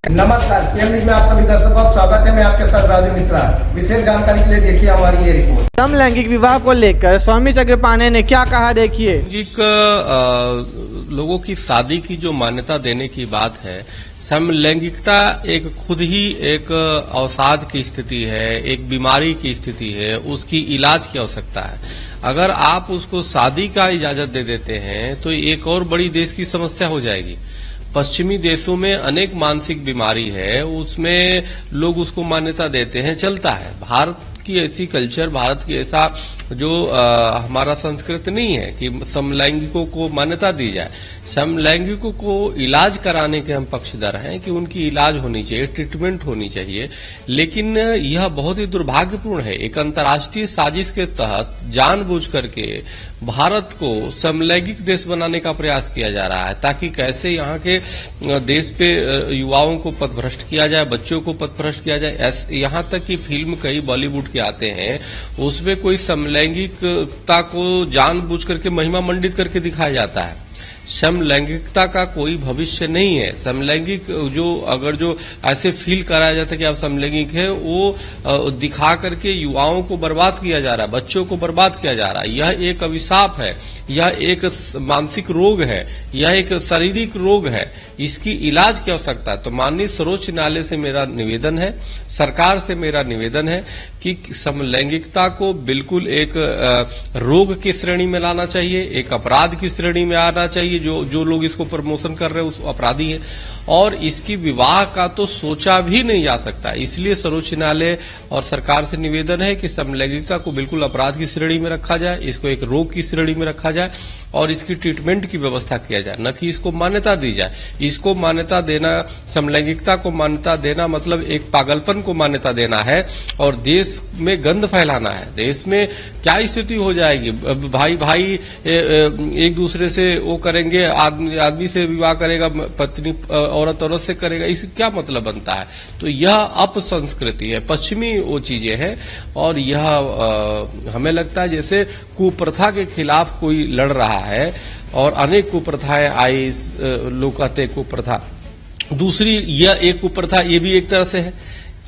नमस्कार, PM news में आप सभी दर्शकों का स्वागत है। मैं आपके साथ राजू मिश्रा। विशेष जानकारी के लिए देखिए हमारी ये रिपोर्ट। समलैंगिक विवाह को लेकर स्वामी चक्रपाणी ने क्या कहा, देखिए। लोगों की शादी की जो मान्यता देने की बात है, समलैंगिकता एक खुद ही एक अवसाद की स्थिति है, एक बीमारी की स्थिति है, उसकी इलाज की आवश्यकता है। अगर आप उसको शादी का इजाजत दे देते हैं तो एक और बड़ी देश की समस्या हो जाएगी। पश्चिमी देशों में अनेक मानसिक बीमारी है, उसमें लोग उसको मान्यता देते हैं, चलता है। भारत की ऐसी कल्चर, भारत की ऐसा जो हमारा संस्कृत नहीं है कि समलैंगिकों को मान्यता दी जाए। समलैंगिकों को इलाज कराने के हम पक्षधर हैं कि उनकी इलाज होनी चाहिए, ट्रीटमेंट होनी चाहिए। लेकिन यह बहुत ही दुर्भाग्यपूर्ण है, एक अंतर्राष्ट्रीय साजिश के तहत जानबूझ करके भारत को समलैंगिक देश बनाने का प्रयास किया जा रहा है, ताकि कैसे यहाँ के देश पे युवाओं को पथभ्रष्ट किया जाए, बच्चों को पथभ्रष्ट किया जाए। यहाँ तक कि फिल्म कई बॉलीवुड के आते हैं, उसमें कोई समलैंगिकता को जानबूझ करके महिमा मंडित करके दिखाया जाता है। समलैंगिकता का कोई भविष्य नहीं है। समलैंगिक जो ऐसे फील कराया जाता है कि आप समलैंगिक है, वो दिखा करके युवाओं को बर्बाद किया जा रहा है, बच्चों को बर्बाद किया जा रहा है। यह एक अभिशाप है, यह एक मानसिक रोग है, यह एक शारीरिक रोग है। इसकी इलाज की आवश्यकता है। तो माननीय सर्वोच्च न्यायालय से मेरा निवेदन है, सरकार से मेरा निवेदन है कि समलैंगिकता को बिल्कुल एक रोग की श्रेणी में लाना चाहिए, एक अपराध की श्रेणी में आना चाहिए। जो लोग इसको प्रमोशन कर रहे हैं उस अपराधी हैं, और इसकी विवाह का तो सोचा भी नहीं जा सकता। इसलिए सर्वोच्च न्यायालय और सरकार से निवेदन है कि समलैंगिकता को बिल्कुल अपराध की श्रेणी में रखा जाए, इसको एक रोग की श्रेणी में रखा जाए और इसकी ट्रीटमेंट की व्यवस्था किया जाए, न कि इसको मान्यता दी जाए। इसको मान्यता देना, समलैंगिकता को मान्यता देना मतलब एक पागलपन को मान्यता देना है और देश में गंध फैलाना है। देश में क्या स्थिति हो जाएगी, भाई भाई एक दूसरे से वो करेंगे, आदमी से विवाह करेगा, पत्नी औरत से करेगा, इससे क्या मतलब बनता है। तो यह अपसंस्कृति है, पश्चिमी वो चीजें हैं, और यह हमें लगता है जैसे कुप्रथा के खिलाफ कोई लड़ रहा है। और अनेक कुप्रथाएं आई, लोग कहते हैं कुप्रथा, दूसरी यह एक कुप्रथा, ये भी एक तरह से है।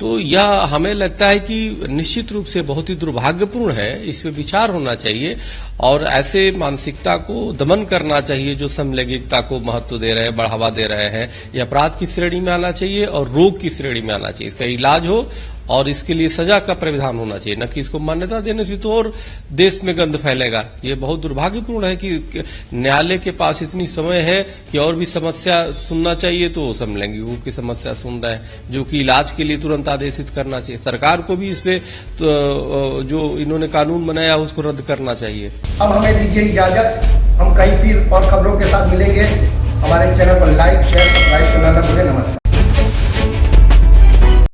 तो यह हमें लगता है कि निश्चित रूप से बहुत ही दुर्भाग्यपूर्ण है, इस पे विचार होना चाहिए और ऐसे मानसिकता को दमन करना चाहिए जो समलैंगिकता को महत्व दे रहे हैं, बढ़ावा दे रहे हैं। यह अपराध की श्रेणी में आना चाहिए और रोग की श्रेणी में आना चाहिए। इसका इलाज हो और इसके लिए सजा का प्रावधान होना चाहिए, न कि इसको मान्यता देने से तो और देश में गंध फैलेगा। ये बहुत दुर्भाग्यपूर्ण है कि न्यायालय के पास इतनी समय है कि और भी समस्या सुनना चाहिए तो समलैंगिकों की समस्या सुन रहे हैं, जो कि इलाज के लिए तुरंत आदेशित करना चाहिए। सरकार को भी इस पे जो इन्होंने कानून बनाया उसको रद्द करना चाहिए। अब हमें दीजिए इजाजत, हम कहीं फिर और खबरों के साथ मिलेंगे। हमारे चैनल पर लाइक, शेयर, सब्सक्राइब करना न भूलें। नमस्कार।